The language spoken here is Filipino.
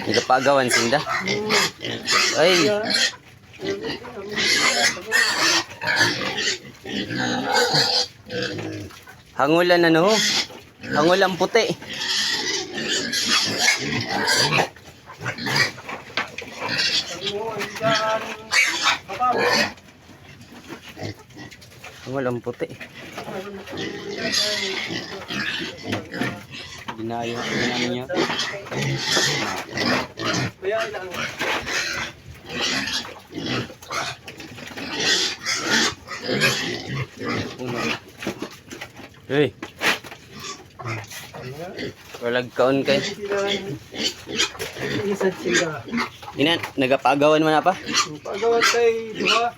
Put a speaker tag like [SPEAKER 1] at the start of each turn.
[SPEAKER 1] Nagapagawan sinda. Ay. Hangulan ano? Hangulan puti. Hangulan puti. Dinayo niya. Hey. Walag kaon kay. Ina, nagapagawan man apa?
[SPEAKER 2] Pagawan kay duha.